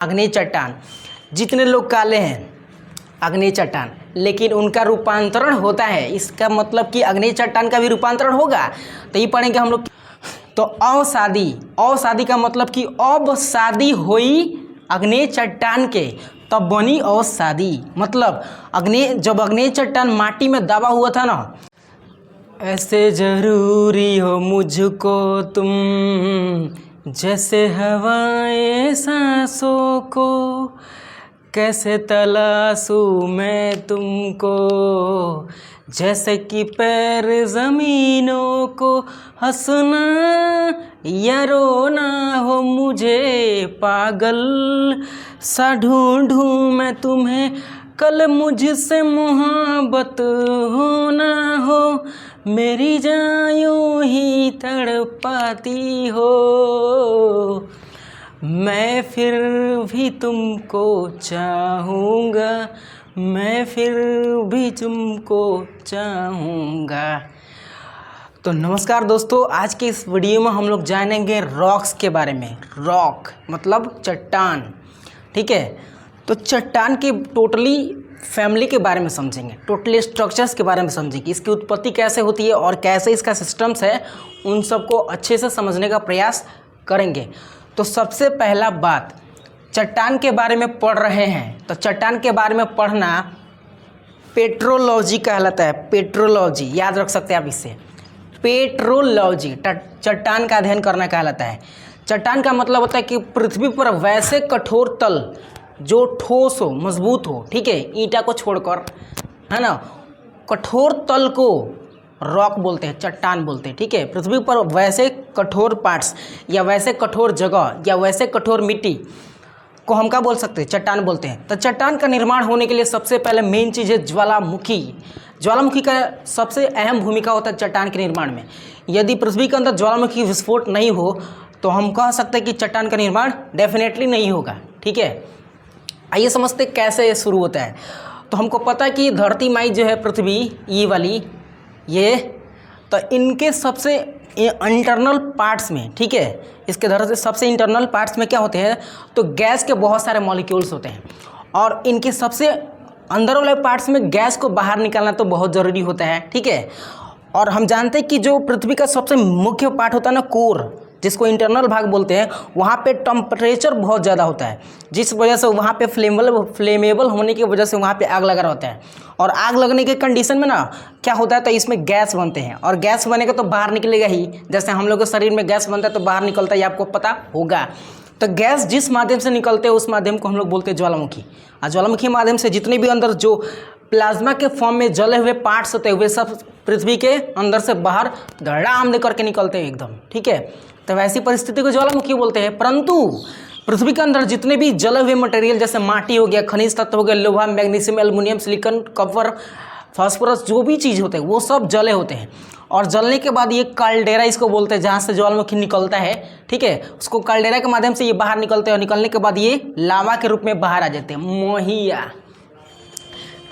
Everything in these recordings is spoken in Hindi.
अग्नि चट्टान। जितने लोग काले हैं अग्नि चट्टान, लेकिन उनका रूपांतरण होता है। इसका मतलब कि अग्नि चट्टान का भी रूपांतरण होगा। तो ये पढ़ेंगे हम लोग। तो अवसादी, अवसादी का मतलब कि अब शादी हुई अग्नि चट्टान के तब बनी अवसादी। मतलब जब अग्नि चट्टान माटी में दबा हुआ था ना, ऐसे जरूरी हो मुझको तुम जैसे हवाएं सांसों को, कैसे तलाशूं मैं तुमको जैसे कि पैर ज़मीनों को। हंसना या रोना हो मुझे पागल सा ढूंढूं मैं तुम्हें, कल मुझसे मोहब्बत होना हो, मेरी जान यूं ही तड़पाती हो, मैं फिर भी तुमको चाहूँगा, मैं फिर भी तुमको चाहूँगा। तो नमस्कार दोस्तों, आज के इस वीडियो में हम लोग जानेंगे रॉक्स के बारे में। रॉक मतलब चट्टान, ठीक है। तो चट्टान की टोटली फैमिली के बारे में समझेंगे, टोटली स्ट्रक्चर्स के बारे में समझेंगे, इसकी उत्पत्ति कैसे होती है और कैसे इसका सिस्टम्स है, उन सबको अच्छे से समझने का प्रयास करेंगे। तो सबसे पहला बात, चट्टान के बारे में पढ़ रहे हैं तो चट्टान के बारे में पढ़ना पेट्रोलॉजी कहलाता है। पेट्रोलॉजी याद रख सकते हैं आप इससे। पेट्रोलॉजी चट्टान का अध्ययन करना कहलाता है। चट्टान का मतलब होता है कि पृथ्वी पर वैसे कठोर तल जो ठोस हो, मजबूत हो, ठीक है, ईंटा को छोड़कर, है ना, कठोर तल को रॉक बोलते हैं, चट्टान बोलते हैं, ठीक है। पृथ्वी पर वैसे कठोर पार्ट्स या वैसे कठोर जगह या वैसे कठोर मिट्टी को हम क्या बोल सकते हैं, चट्टान बोलते हैं। तो चट्टान का निर्माण होने के लिए सबसे पहले मेन चीज़ है ज्वालामुखी। ज्वालामुखी का सबसे अहम भूमिका होता है चट्टान के निर्माण में। यदि पृथ्वी के अंदर ज्वालामुखी विस्फोट नहीं हो तो हम कह सकते हैं कि चट्टान का निर्माण डेफिनेटली नहीं होगा, ठीक है। आइए समझते कैसे ये शुरू होता है। तो हमको पता है कि धरती माई जो है, पृथ्वी ये वाली, ये तो इनके सबसे इंटरनल पार्ट्स में, ठीक है, इसके धरती सबसे इंटरनल पार्ट्स में क्या होते हैं, तो गैस के बहुत सारे मॉलिक्यूल्स होते हैं। और इनके सबसे अंदर वाले पार्ट्स में गैस को बाहर निकालना तो बहुत ज़रूरी होता है, ठीक है। और हम जानते हैं कि जो पृथ्वी का सबसे मुख्य पार्ट होता है ना, कोर, जिसको इंटरनल भाग बोलते हैं, वहाँ पे टेम्परेचर बहुत ज़्यादा होता है, जिस वजह से वहाँ पे फ्लेमेबल होने की वजह से वहाँ पे आग लगा रहता है। और आग लगने के कंडीशन में ना क्या होता है, तो इसमें गैस बनते हैं और गैस बनेगा तो बाहर निकलेगा ही। जैसे हम लोग के शरीर में गैस बनता है तो बाहर निकलता है, ये आपको पता होगा। तो गैस जिस माध्यम से निकलते हैं उस माध्यम को हम लोग बोलते हैं ज्वालामुखी। और ज्वालामुखी माध्यम से जितने भी अंदर जो प्लाज्मा के फॉर्म में जले हुए पार्ट्स होते हैं वे सब पृथ्वी के अंदर से बाहर धड़ाम दे करके निकलते हैं एकदम, ठीक है। तो वैसी परिस्थिति को ज्वालामुखी बोलते हैं। परंतु पृथ्वी के अंदर जितने भी जले हुए मटेरियल जैसे माटी हो गया, खनिज तत्व हो गया, लोहा, magnesium, aluminium, silicon, copper, phosphorus, जो भी चीज़ होते हैं वो सब जले होते हैं। और जलने के बाद ये काल्डेरा इसको बोलते हैं, जहाँ से ज्वालामुखी निकलता है, ठीक है, उसको काल्डेरा के माध्यम से ये बाहर निकलते हैं। और निकलने के बाद ये लावा के रूप में बाहर आ जाते हैं। मोहिया,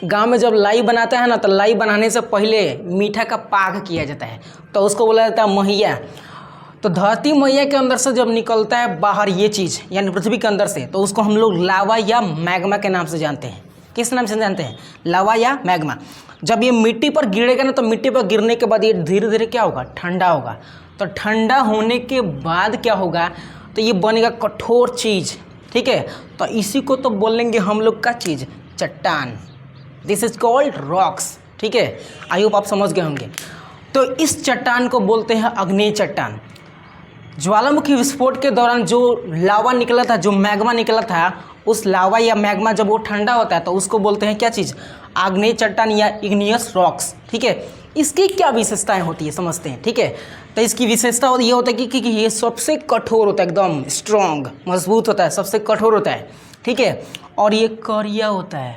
गांव में जब लाई बनाता है ना, तो लाई बनाने से पहले मीठा का पाक किया जाता है, तो उसको बोला जाता है मोहिया। तो धरती मैया के अंदर से जब निकलता है बाहर ये चीज़, यानी पृथ्वी के अंदर से, तो उसको हम लोग लावा या मैग्मा के नाम से जानते हैं। किस नाम से जानते हैं? लावा या मैग्मा। जब ये मिट्टी पर गिरेगा ना, तो मिट्टी पर गिरने के बाद ये धीरे धीरे क्या होगा, ठंडा होगा। तो ठंडा होने के बाद क्या होगा, तो ये बनेगा कठोर चीज़, ठीक है। तो इसी को तो बोलेंगे हम लोग का चीज़, चट्टान। दिस इज कॉल्ड रॉक्स, ठीक है। आई होप आप समझ गए होंगे। तो इस चट्टान को बोलते हैं अग्नि चट्टान। ज्वालामुखी विस्फोट के दौरान जो लावा निकला था, जो मैग्मा निकला था, उस लावा या मैग्मा जब वो ठंडा होता है तो उसको बोलते हैं क्या चीज़, आग्नेय चट्टान या इग्नियस रॉक्स, ठीक है। इसकी क्या विशेषताएं होती है समझते हैं, ठीक है। तो इसकी विशेषता ये होता है कि ये सबसे कठोर होता है, एकदम स्ट्रॉन्ग, मजबूत होता है, सबसे कठोर होता है, ठीक है। और ये करिया होता है,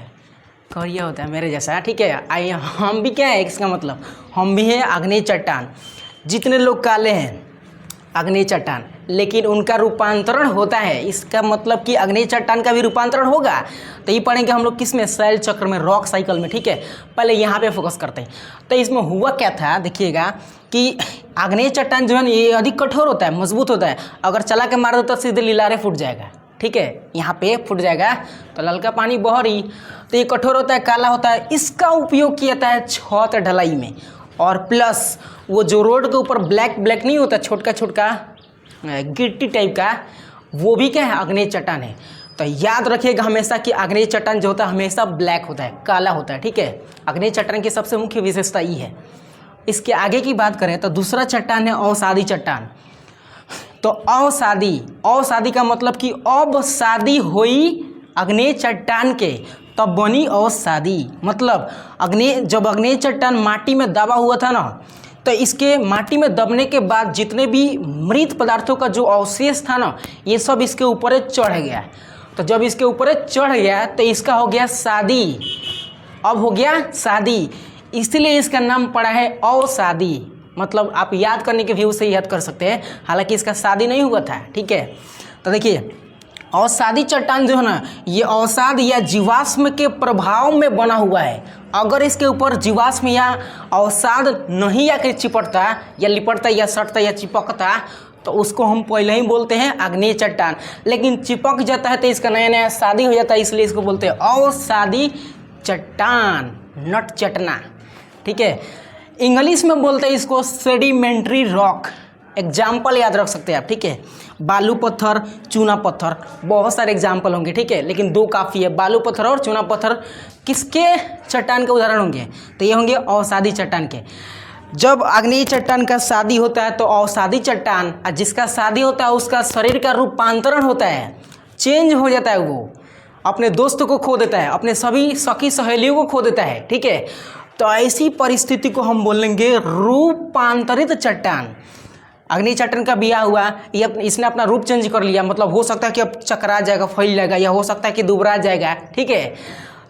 करिया होता है मेरे जैसा, ठीक है। आइए हम भी क्या है, इसका मतलब हम भी हैं अग्नि चट्टान। जितने लोग काले हैं अग्नि चट्टान, लेकिन उनका रूपांतरण होता है। इसका मतलब कि अग्नि चट्टान का भी रूपांतरण होगा। तो ये पढ़ेंगे हम लोग किस में, शैल चक्र में, रॉक साइकिल में, ठीक है। पहले यहाँ पे फोकस करते हैं। तो इसमें हुआ क्या था, देखिएगा कि अग्नि चट्टान जो है ना, ये अधिक कठोर होता है, मजबूत होता है। अगर चला के मार दो तो सीधे लीलारे फूट जाएगा, ठीक है, यहाँ पे फूट जाएगा तो ललका पानी बह रही, तो ये कठोर होता है, काला होता है, इसका उपयोग किया जाता है छत ढलाई में। और प्लस वो जो रोड के ऊपर ब्लैक ब्लैक नहीं होता, छोटका छोटका गिट्टी टाइप का, वो भी क्या है, आग्नेय चट्टान है। तो याद रखिएगा हमेशा कि आग्नेय चट्टान जो होता है हमेशा ब्लैक होता है, काला होता है, ठीक है। आग्नेय चट्टान की सबसे मुख्य विशेषता ये है। इसके आगे की बात करें तो दूसरा चट्टान है अवसादी चट्टान। तो अवसादी का मतलब कि अब शादी हुई आग्नेय चट्टान के तब बनी अवसादी। मतलब जब आग्नेय चट्टान माटी में दबा हुआ था ना, तो इसके माटी में दबने के बाद जितने भी मृत पदार्थों का जो अवशेष था ना, ये सब इसके ऊपर चढ़ गया। तो जब इसके ऊपर चढ़ गया तो इसका हो गया शादी, अब हो गया शादी, इसलिए इसका नाम पड़ा है अवसादी। मतलब आप याद करने के व्यू से याद कर सकते हैं, हालांकि इसका शादी नहीं हुआ था, ठीक है। तो देखिए अवसादी चट्टान जो है ना, ये अवसाद या जीवाश्म के प्रभाव में बना हुआ है। अगर इसके ऊपर जीवाश्म या अवसाद नहीं आकर चिपटता या लिपटता या सटता या चिपकता तो उसको हम पहले ही बोलते हैं आग्नेय चट्टान। लेकिन चिपक जाता है तो इसका नया नया शादी हो जाता है, इसलिए इसको बोलते हैं अवसादी चट्टान, नट चटना, ठीक है। इंग्लिश में बोलते हैं इसको सेडिमेंट्री रॉक। एग्जाम्पल याद रख सकते हैं आप, ठीक है। बालू पत्थर, चूना पत्थर, बहुत सारे एग्जाम्पल होंगे, ठीक है, लेकिन दो काफ़ी है। बालू पत्थर और चूना पत्थर किसके चट्टान के उदाहरण होंगे? तो ये होंगे अवसादी चट्टान के। जब आग्नेय चट्टान का शादी होता है तो अवसादी चट्टान, और जिसका शादी होता है उसका शरीर का रूपांतरण होता है, चेंज हो जाता है, वो अपने दोस्त को खो देता है, अपने सभी सखी सहेलियों को खो देता है, ठीक है। तो ऐसी परिस्थिति को हम बोलेंगे रूपांतरित चट्टान। आग्नेय चट्टान का बिया हुआ, ये इसने अपना रूप चेंज कर लिया, मतलब हो सकता है कि अब चकरा जाएगा, फैल जाएगा, या हो सकता है कि दुबरा जाएगा, ठीक है।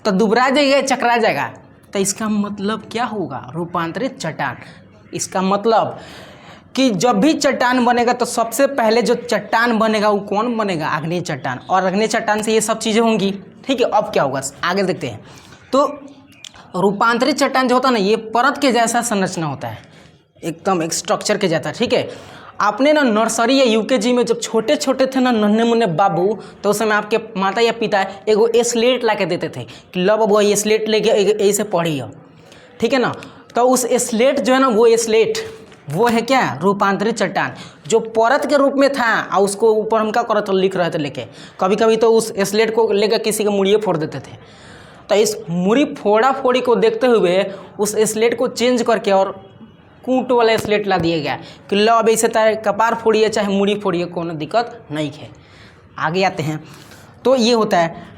तो दुबरा जाएगा, चकरा जाएगा, तो इसका मतलब क्या होगा? रूपांतरित चट्टान। इसका मतलब कि जब भी चट्टान बनेगा तो सबसे पहले जो चट्टान बनेगा वो कौन बनेगा? आग्नेय चट्टान। और आग्नेय चट्टान से ये सब चीज़ें होंगी, ठीक है। अब क्या होगा आगे देखते हैं। तो रूपांतरित चट्टान जो होता है ना, ये परत के जैसा संरचना होता है, एकदम एक स्ट्रक्चर के जैसा, ठीक है। आपने ना नर्सरी या यूकेजी में जब छोटे छोटे थे ना, नन्हे मुन्ने बाबू, तो उस समय आपके माता या पिता एगो स्लेट ला के देते थे कि लो बाबू ये स्लेट लेके ऐसे पढ़िए, ठीक है ना। तो उस स्लेट जो है ना, वो स्लेट वो है क्या? रूपांतरित चट्टान, जो परत के रूप में था और उसको ऊपर हम क्या करते लिख रहे थे लेके। कभी कभी तो उस स्लेट को लेकर किसी के मुड़िए फोड़ देते थे। तो इस मुड़ी फोड़ा फोड़ी को देखते हुए उस स्लेट को चेंज करके और कूट वाला स्लेट ला दिया गया कि लो अब ऐसे तारे कपार फोड़िए चाहे मुड़ी फोड़िए, कोनो दिक्कत नहीं है। आगे आते हैं, तो ये होता है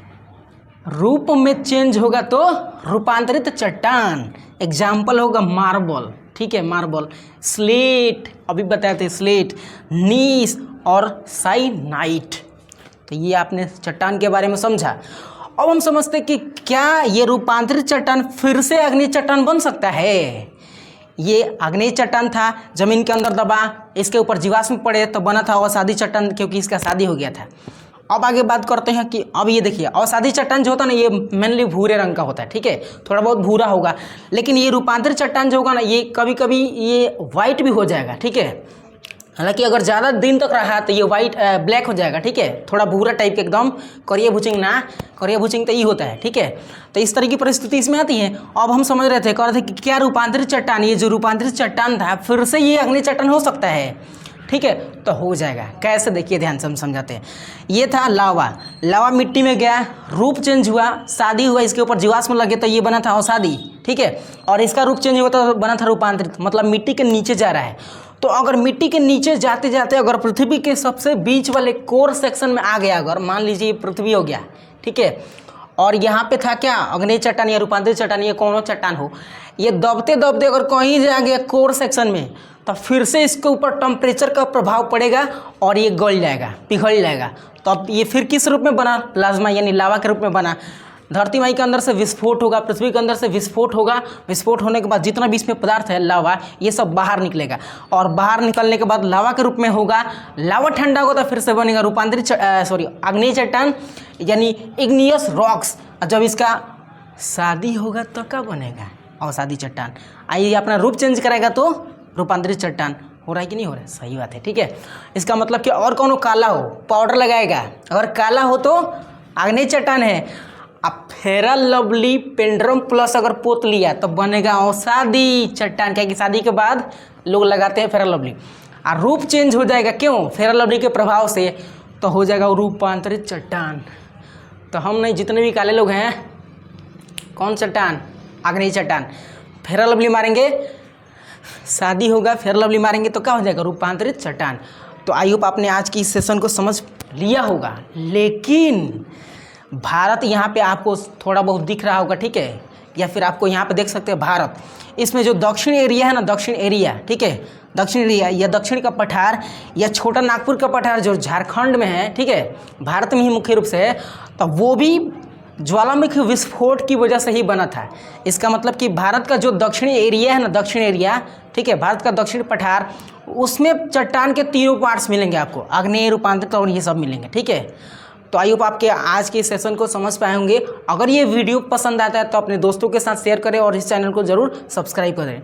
रूप में चेंज होगा तो रूपांतरित चट्टान। एग्जाम्पल होगा मार्बल, ठीक है, मार्बल, स्लेट, अभी बताए थे स्लेट, नीस और साइनाइट। तो ये आपने चट्टान के बारे में समझा। अब हम समझते हैं कि क्या ये रूपांतरित चट्टान फिर से आग्नेय चट्टान बन सकता है? ये आग्नेय चट्टान था, जमीन के अंदर दबा, इसके ऊपर जीवाश्म पड़े तो बना था अवसादी चट्टान, क्योंकि इसका शादी हो गया था। अब आगे बात करते हैं कि अब ये देखिए अवसादी चट्टान जो होता है ना, ये मेनली भूरे रंग का होता है, ठीक है, थोड़ा बहुत भूरा होगा। लेकिन ये रूपांतरित चट्टान जो होगा ना, ये कभी कभी ये वाइट भी हो जाएगा, ठीक है। हालांकि अगर ज़्यादा दिन तक रहा तो ये वाइट ब्लैक हो जाएगा, ठीक है, थोड़ा भूरा टाइप के, एकदम करिया भुचिंग ना, करिया भुचिंग तो ये होता है, ठीक है। तो इस तरह की परिस्थिति इसमें आती है। अब हम समझ रहे थे, कह रहे थे कि क्या रूपांतरित चट्टान, ये जो रूपांतरित चट्टान था फिर से ये आग्नेय चट्टान हो सकता है, ठीक है। तो हो जाएगा, कैसे देखिए ध्यान से हम समझाते हैं। ये था लावा, लावा मिट्टी में गया, रूप चेंज हुआ, शादी हुआ, इसके ऊपर जीवाश्म लगे तो ये बना था अवसादी, ठीक है। और इसका रूप चेंज हुआ तो बना था रूपांतरित, मतलब मिट्टी के नीचे जा रहा है। तो अगर मिट्टी के नीचे जाते जाते अगर पृथ्वी के सबसे बीच वाले कोर सेक्शन में आ गया, अगर मान लीजिए पृथ्वी हो गया, ठीक है, और यहाँ पे था क्या? आग्नेय चट्टान या रूपांतरित चट्टान, ये कौन चट्टान हो, ये दबते दबते अगर कहीं जा गया कोर सेक्शन में, तो फिर से इसके ऊपर टेम्परेचर का प्रभाव पड़ेगा और ये गल जाएगा, पिघल जाएगा। तो अब ये फिर किस रूप में बना? प्लाज्मा यानी लावा के रूप में बना। धरती माई के अंदर से विस्फोट होगा, पृथ्वी के अंदर से विस्फोट होगा, विस्फोट होने के बाद जितना भी इसमें पदार्थ है लावा, ये सब बाहर निकलेगा, और बाहर निकलने के बाद लावा के रूप में होगा। लावा ठंडा होगा तो फिर से बनेगा रूपांतरित आग्नेय चट्टान यानी इग्नियस रॉक्स। जब इसका शादी होगा तो क्या बनेगा? अवसादी चट्टान। आइए अपना रूप चेंज करेगा तो रूपांतरित चट्टान हो रहा है कि नहीं हो रहा है? सही बात है, ठीक है। इसका मतलब कि और कौन काला हो पाउडर लगाएगा, अगर काला हो तो आग्नेय चट्टान है। अब फेरा लवली पेंड्रम प्लस अगर पोत लिया तो बनेगा औषधि चट्टान, क्या कि शादी के बाद लोग लगाते हैं फेरा लवली। और रूप चेंज हो जाएगा, क्यों? फेरा लवली के प्रभाव से, तो हो जाएगा रूपांतरित चट्टान। तो हम नहीं, जितने भी काले लोग हैं, कौन चट्टान? आग्नेय चट्टान। फेरा लवली मारेंगे, शादी होगा, फेयर लवली मारेंगे तो क्या हो जाएगा? रूपांतरित चट्टान। तो आई होप आपने आज की इस सेशन को समझ लिया होगा, लेकिन भारत यहाँ पे आपको थोड़ा बहुत दिख रहा होगा, ठीक है, या फिर आपको यहाँ पे देख सकते हैं भारत, इसमें जो दक्षिण एरिया है ना, दक्षिण एरिया, ठीक है, दक्षिण एरिया या दक्षिण का पठार या छोटा नागपुर का पठार जो झारखंड में है, ठीक है, भारत में ही मुख्य रूप से है, तो वो भी ज्वालामुखी विस्फोट की वजह से ही बना था। इसका मतलब कि भारत का जो दक्षिणी एरिया है ना, दक्षिण एरिया, ठीक है, भारत का दक्षिण पठार, उसमें चट्टान के तीनों पार्ट्स मिलेंगे आपको, आग्नेय, रूपांतरित और ये सब मिलेंगे, ठीक है। तो आई होप आपके आज के सेशन को समझ पाए होंगे। अगर ये वीडियो पसंद आता है तो अपने दोस्तों के साथ शेयर करें और इस चैनल को ज़रूर सब्सक्राइब करें।